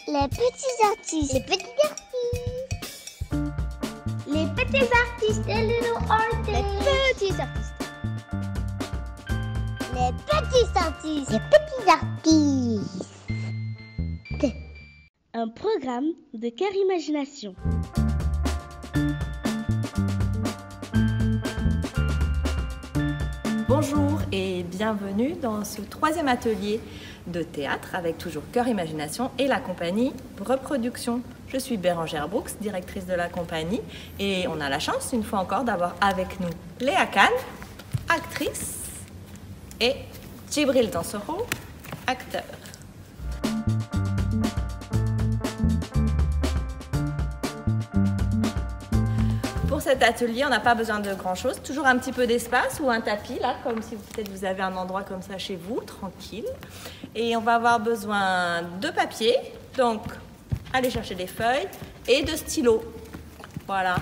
Les petits artistes. Les petits artistes. Les petits artistes. Les little artists. Les petits artistes. Les petits artistes. Les petits artistes. Un programme de Cœur Imagination. Bonjour et bienvenue dans ce troisième atelier de théâtre avec toujours Cœur Imagination et la compagnie Reproduction. Je suis Bérangère Brooks, directrice de la compagnie, et on a la chance une fois encore d'avoir avec nous Léa Khan, actrice, et Djibril Dansoro, acteur. Pour cet atelier, on n'a pas besoin de grand-chose, toujours un petit peu d'espace ou un tapis, là, comme si peut-être vous avez un endroit comme ça chez vous, tranquille. Et on va avoir besoin de papier, donc allez chercher des feuilles, et de stylos. Voilà.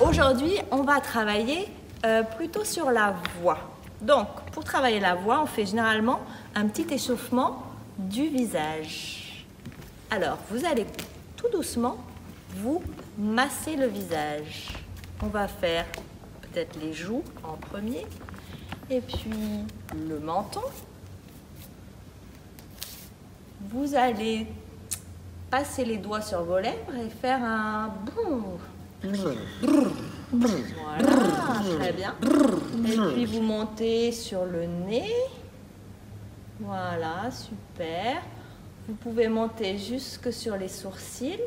Aujourd'hui, on va travailler plutôt sur la voix. Donc, pour travailler la voix, on fait généralement un petit échauffement du visage. Alors, vous allez tout doucement vous masser le visage. On va faire peut-être les joues en premier, et puis le menton. Vous allez passer les doigts sur vos lèvres et faire un brrr. Voilà, très bien. Et puis vous montez sur le nez. Voilà, super. Vous pouvez monter jusque sur les sourcils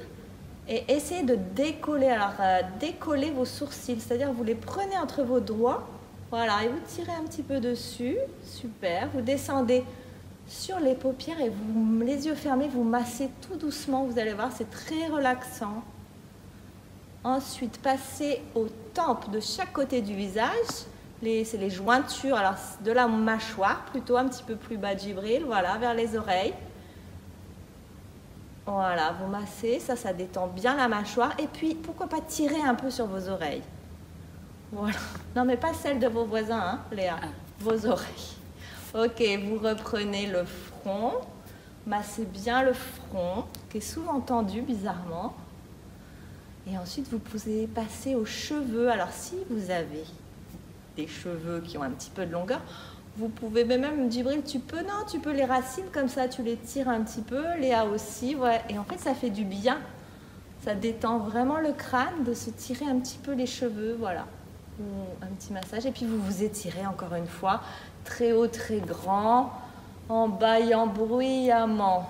et essayer de décoller. Alors, décoller vos sourcils, c'est-à-dire vous les prenez entre vos doigts. Voilà, et vous tirez un petit peu dessus. Super. Vous descendez sur les paupières et vous, les yeux fermés, vous massez tout doucement. Vous allez voir, c'est très relaxant. Ensuite, passez aux tempes de chaque côté du visage. C'est les jointures, alors de la mâchoire, plutôt un petit peu plus bas, Djibril, voilà, vers les oreilles. Voilà, vous massez, ça détend bien la mâchoire. Et puis, pourquoi pas tirer un peu sur vos oreilles. Voilà. Non, mais pas celles de vos voisins, hein, Léa. Vos oreilles. Ok, vous reprenez le front. Massez bien le front, qui est souvent tendu, bizarrement. Et ensuite, vous pouvez passer aux cheveux. Alors, si vous avez des cheveux qui ont un petit peu de longueur, vous pouvez même, Djibril, tu peux les racines comme ça, tu les tires un petit peu, Léa aussi, ouais. Et en fait, ça fait du bien. Ça détend vraiment le crâne de se tirer un petit peu les cheveux, voilà. Un petit massage. Et puis, vous vous étirez encore une fois, très haut, très grand, en bâillant bruyamment.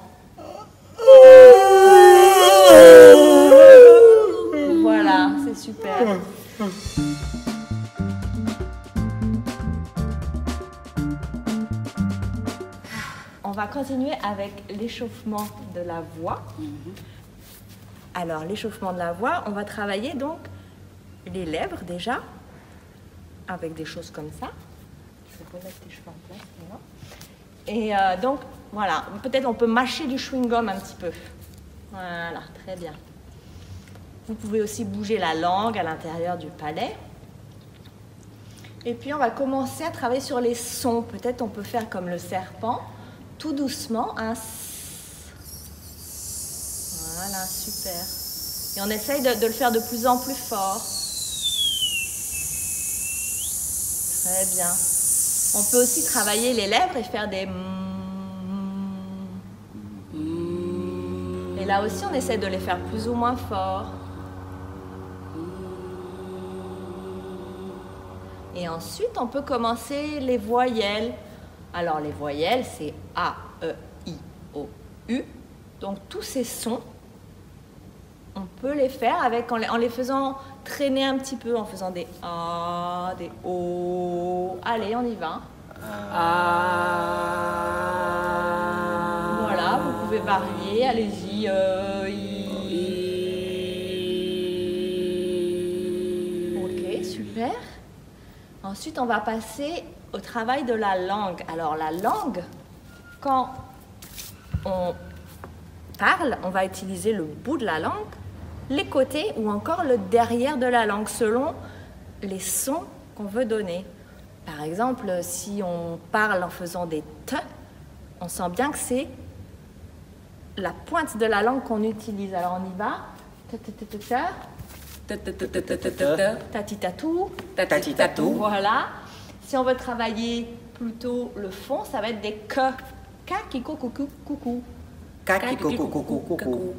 Voilà, c'est super. On va continuer avec l'échauffement de la voix. Alors, l'échauffement de la voix, on va travailler donc les lèvres déjà, avec des choses comme ça. Je vais mettre tes cheveux en place, maintenant. Et donc, voilà, peut-être on peut mâcher du chewing-gum un petit peu. Voilà, très bien. Vous pouvez aussi bouger la langue à l'intérieur du palais. Et puis, on va commencer à travailler sur les sons. Peut-être on peut faire comme le serpent. Tout doucement, un S. Voilà, super. Et on essaye de le faire de plus en plus fort. Très bien. On peut aussi travailler les lèvres et faire des Et là aussi, on essaie de les faire plus ou moins fort. Et ensuite, on peut commencer les voyelles. Alors, les voyelles, c'est A, E, I, O, U. Donc, tous ces sons, on peut les faire en les faisant traîner un petit peu, en faisant des A, des O. Allez, on y va. Voilà, vous pouvez varier. Allez-y. Ok, super. Ensuite, on va passer au travail de la langue. Alors, la langue, quand on parle, on va utiliser le bout de la langue, les côtés ou encore le derrière de la langue, selon les sons qu'on veut donner. Par exemple, si on parle en faisant des T, on sent bien que c'est la pointe de la langue qu'on utilise. Alors on y va. Tatitatou. Tatitatou. Voilà. Si on veut travailler plutôt le fond, ça va être des K. Kakiko coucou coucou. Kakiko coucou coucou.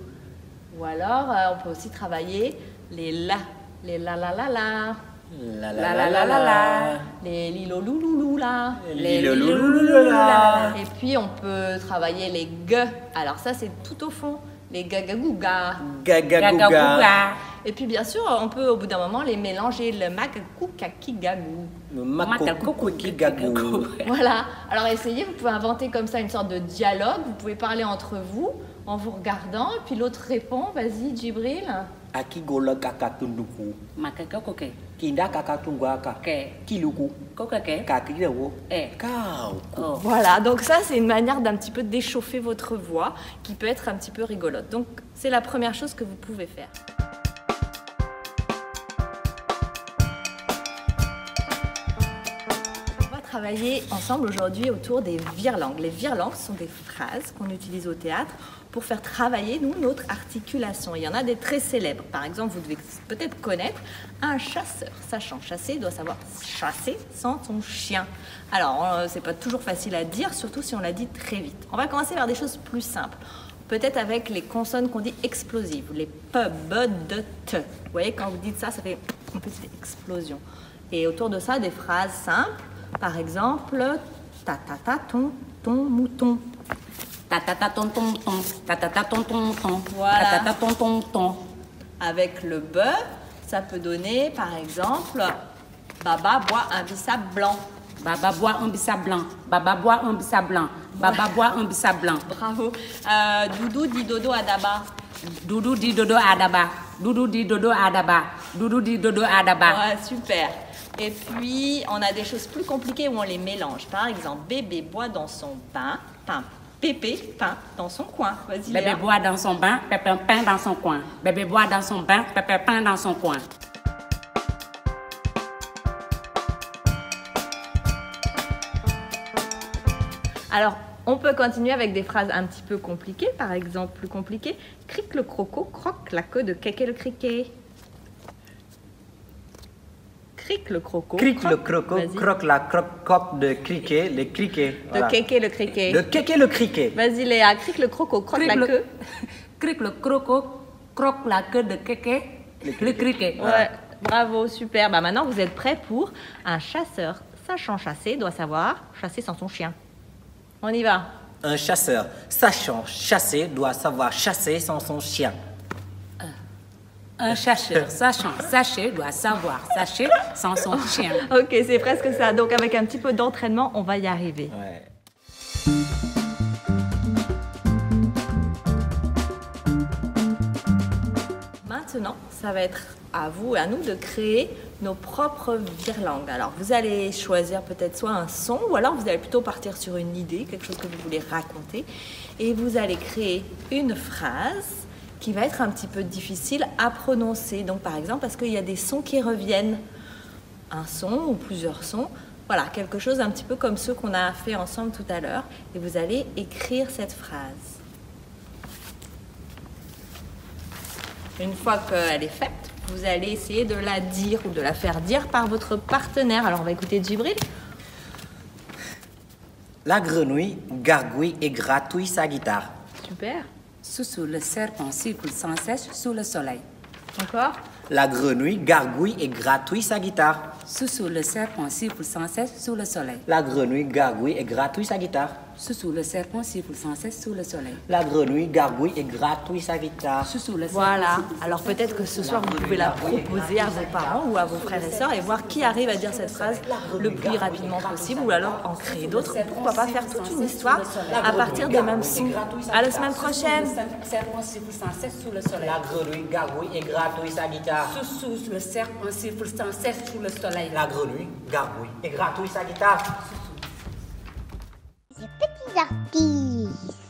Ou alors, on peut aussi travailler les la. Les la la la la. La la la la la la. Les lilo loulou là. Les lilo loulou là. Et puis on peut travailler les g. Alors ça c'est tout au fond. Les gagagouga. Gagagouga. Et puis bien sûr on peut au bout d'un moment les mélanger. Le makakou kakigagou. Le makoko kigagou. Voilà. Alors essayez, vous pouvez inventer comme ça une sorte de dialogue. Vous pouvez parler entre vous en vous regardant. Et puis l'autre répond. Vas-y Djibril. Akigola kakatunduku. Makakoke. Kinda kakatungwaka. Kiluku. Kokake. Kakirewo. Oh. Voilà, donc ça c'est une manière d'un petit peu d'échauffer votre voix qui peut être un petit peu rigolote. Donc c'est la première chose que vous pouvez faire. On va travailler ensemble aujourd'hui autour des virelangues. Les virelangues sont des phrases qu'on utilise au théâtre pour faire travailler, nous, notre articulation. Il y en a des très célèbres. Par exemple, vous devez peut-être connaître un chasseur. Sachant chasser, doit savoir chasser sans son chien. Alors, c'est pas toujours facile à dire, surtout si on l'a dit très vite. On va commencer par des choses plus simples. Peut-être avec les consonnes qu'on dit explosives, les p, b, d, t. Vous voyez, quand vous dites ça, ça fait une petite explosion. Et autour de ça, des phrases simples. Par exemple, ta ta ta ton mouton. Tatata ton ton ton. Tatata ton ton ton. Voilà. Tatata ton ton ton. Avec le b, ça peut donner par exemple Baba boit un bissap blanc. Baba boit un bissap blanc. Baba boit un bissap blanc. Baba boit un bissap blanc. Bravo. Doudou dit dodo à Daba. Doudou dit dodo à Daba. Doudou dit dodo à Daba. Doudou dit dodo à Daba. Ouais, super. Et puis on a des choses plus compliquées où on les mélange. Par exemple, bébé boit dans son bain, Pépé peint dans son coin. Vas-y, Bébé Léa. boit dans son bain, Pépé peint dans son coin. Bébé boit dans son bain, Pépé peint dans son coin. Alors, on peut continuer avec des phrases un petit peu compliquées. Par exemple, plus compliquées. Cric le croco, croque la queue de Kéké le criquet. Cric le croco. Cric le croco, Vas-y. croque la croque de criquet, les criquets. De Kéké le criquet. De kéké le criquet. Vas-y Léa, cric le croco, croque Cric la le- queue. Cric le croco, croque la queue de Kéké, le criquet. Ouais, bravo, super. Bah maintenant vous êtes prêts pour un chasseur sachant chasser doit savoir chasser sans son chien. On y va. Un chasseur sachant chasser doit savoir chasser sans son chien. Un chasseur sachant sacher doit savoir sacher sans son chien. Ok, c'est presque ça. Donc avec un petit peu d'entraînement, on va y arriver. Ouais. Maintenant, ça va être à vous et à nous de créer nos propres virelangues. Alors, vous allez choisir peut-être soit un son, ou alors vous allez plutôt partir sur une idée, quelque chose que vous voulez raconter, et vous allez créer une phrase qui va être un petit peu difficile à prononcer. Donc, par exemple, parce qu'il y a des sons qui reviennent, un son ou plusieurs sons. Voilà, quelque chose un petit peu comme ceux qu'on a fait ensemble tout à l'heure, et vous allez écrire cette phrase. Une fois qu'elle est faite, vous allez essayer de la dire ou de la faire dire par votre partenaire. Alors, on va écouter Djibril. La grenouille gargouille et gratouille sa guitare. Super. Sous le serpent circule sans cesse sous le soleil. Encore. La grenouille gargouille et gratouille sa guitare. Sous le serpent circule sans cesse sous le soleil. La grenouille gargouille et gratouille sa guitare. Sous le serpent circule sans cesse sous le soleil. La grenouille gargouille et gratouille sa guitare. Sous le serpent. Voilà. Alors peut-être que ce soir, vous pouvez la proposer à vos parents ou à vos frères et sœurs et voir qui arrive à dire cette phrase le plus rapidement possible ou alors en créer d'autres. Pourquoi pas faire toute une histoire à partir des mêmes sons. À la semaine prochaine. Serpent circule sans cesse sous le soleil. La grenouille gargouille et gratouille sa guitare. Sous le serpent circule sans cesse sous le soleil. La grenouille gargouille et gratouille sa guitare. Ces petits artistes.